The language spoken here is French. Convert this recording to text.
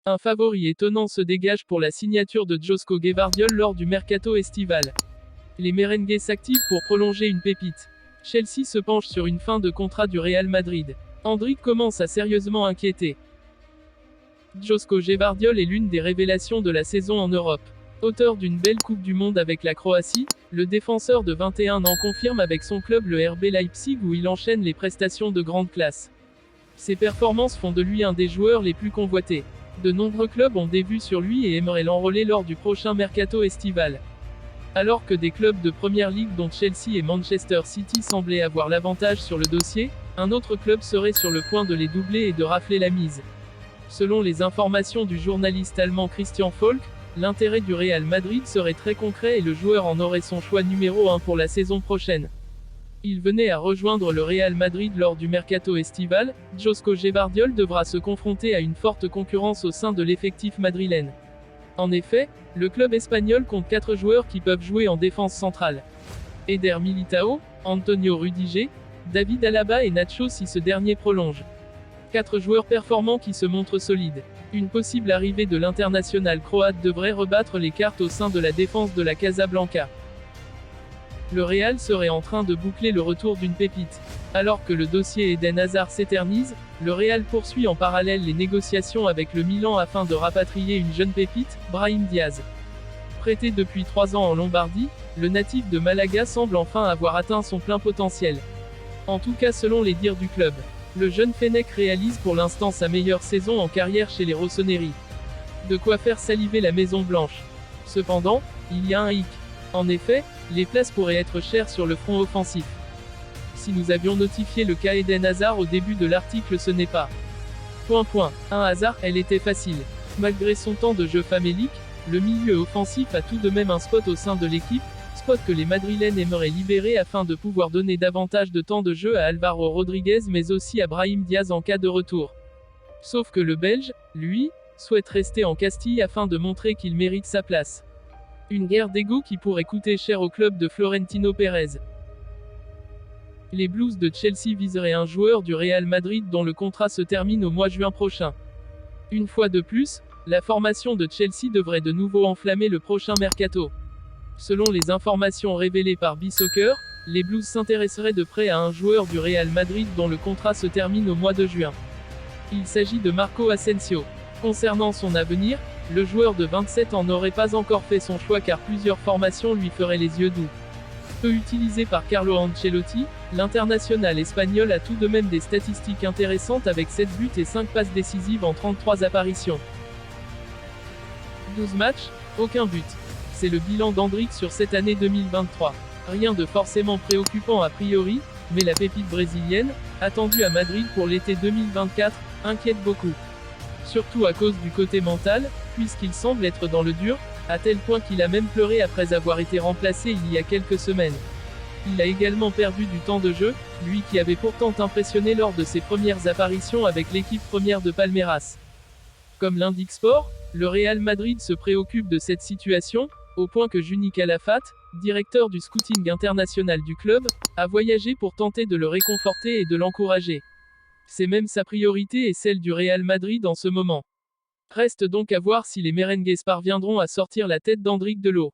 Un favori étonnant se dégage pour la signature de Joško Gvardiol lors du mercato estival. Les merengues s'activent pour prolonger une pépite. Chelsea se penche sur une fin de contrat du Real Madrid. Endrick commence à sérieusement inquiéter. Joško Gvardiol est l'une des révélations de la saison en Europe. Auteur d'une belle Coupe du Monde avec la Croatie, le défenseur de 21 ans confirme avec son club le RB Leipzig où il enchaîne les prestations de grande classe. Ses performances font de lui un des joueurs les plus convoités. De nombreux clubs ont des vues sur lui et aimeraient l'enrôler lors du prochain mercato estival. Alors que des clubs de première ligue dont Chelsea et Manchester City semblaient avoir l'avantage sur le dossier, un autre club serait sur le point de les doubler et de rafler la mise. Selon les informations du journaliste allemand Christian Falk, l'intérêt du Real Madrid serait très concret et le joueur en aurait son choix numéro 1 pour la saison prochaine. Il venait à rejoindre le Real Madrid lors du mercato estival. Joško Gvardiol devra se confronter à une forte concurrence au sein de l'effectif madrilène. En effet, le club espagnol compte 4 joueurs qui peuvent jouer en défense centrale. Eder Militao, Antonio Rudiger, David Alaba et Nacho si ce dernier prolonge. 4 joueurs performants qui se montrent solides. Une possible arrivée de l'international croate devrait rebattre les cartes au sein de la défense de la Casablanca. Le Real serait en train de boucler le retour d'une pépite. Alors que le dossier Eden Hazard s'éternise, le Real poursuit en parallèle les négociations avec le Milan afin de rapatrier une jeune pépite, Brahim Diaz. Prêté depuis 3 ans en Lombardie, le natif de Malaga semble enfin avoir atteint son plein potentiel. En tout cas selon les dires du club. Le jeune Fennec réalise pour l'instant sa meilleure saison en carrière chez les Rossoneri. De quoi faire saliver la Maison Blanche. Cependant, il y a un hic. En effet, les places pourraient être chères sur le front offensif. Si nous avions notifié le cas Eden Hazard au début de l'article ce n'est pas. Un hasard, elle était facile. Malgré son temps de jeu famélique, le milieu offensif a tout de même un spot au sein de l'équipe, spot que les Madrilènes aimeraient libérer afin de pouvoir donner davantage de temps de jeu à Álvaro Rodríguez mais aussi à Brahim Diaz en cas de retour. Sauf que le Belge, lui, souhaite rester en Castille afin de montrer qu'il mérite sa place. Une guerre d'ego qui pourrait coûter cher au club de Florentino Pérez. Les Blues de Chelsea viseraient un joueur du Real Madrid dont le contrat se termine au mois de juin prochain. Une fois de plus, la formation de Chelsea devrait de nouveau enflammer le prochain mercato. Selon les informations révélées par B-Soccer, les Blues s'intéresseraient de près à un joueur du Real Madrid dont le contrat se termine au mois de juin. Il s'agit de Marco Asensio. Concernant son avenir, le joueur de 27 ans n'aurait pas encore fait son choix car plusieurs formations lui feraient les yeux doux. Peu utilisé par Carlo Ancelotti, l'international espagnol a tout de même des statistiques intéressantes avec 7 buts et 5 passes décisives en 33 apparitions. 12 matchs, aucun but. C'est le bilan d'Endrick sur cette année 2023. Rien de forcément préoccupant a priori, mais la pépite brésilienne, attendue à Madrid pour l'été 2024, inquiète beaucoup. Surtout à cause du côté mental, puisqu'il semble être dans le dur, à tel point qu'il a même pleuré après avoir été remplacé il y a quelques semaines. Il a également perdu du temps de jeu, lui qui avait pourtant impressionné lors de ses premières apparitions avec l'équipe première de Palmeiras. Comme l'indique Sport, le Real Madrid se préoccupe de cette situation, au point que Juni Calafat, directeur du scouting international du club, a voyagé pour tenter de le réconforter et de l'encourager. C'est même sa priorité et celle du Real Madrid en ce moment. Reste donc à voir si les merengues parviendront à sortir la tête d'Endrick de l'eau.